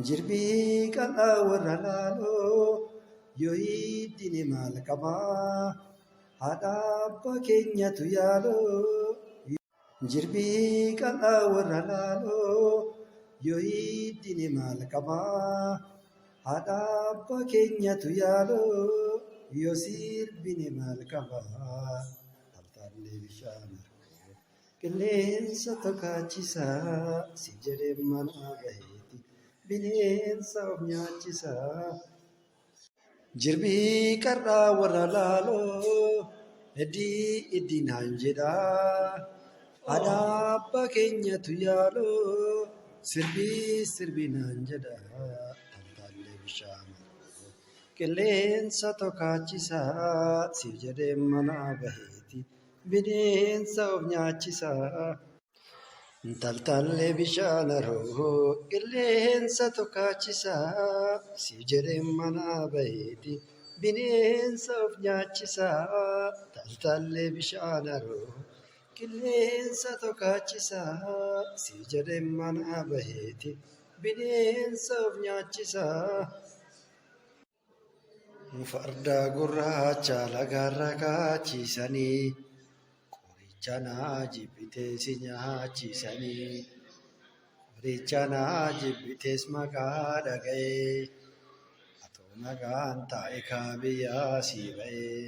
Jirbii qal'aa warra laaloo yoo hiddini maal qabaa haadha abbaa keenyatu yaaloo. Jirbii qal'aa warra laaloo yoo hiddini maal qabaa haadha abbaa keenyatu yaaloo. Yoo sirbini maal qabaa taltaallee bishaan harkoo qilleensa tokkachisaa si jedhee mana gaheeti bineensa of nyaachisaa. Jirbii qar'aa warra laaloo iddii naan jedhaa haadha abbaa keenyatu yaaloo sirbii naan jedhaa taltaallee bishaan harkoo qilleensa tokkachisaa si jedhee mana gaheeti bineensa of nyaachisaa. Taltaallee bishaan haroo qilleensa tokkachisaa si jedhee mana baheeti bineensa of nyaachisaa. Taltaallee bishaan haroo qilleensa tokkachisaa si jedhee mana baheeti bineensa of nyaachisaa. Farda gurraacha lagaarra kaachisanii Qoricha jibbitee si nyaachisanii qoricha jibbitees maqaa dhaga'ee atoo nagaan taa'e kaabiyyaa si ba'ee.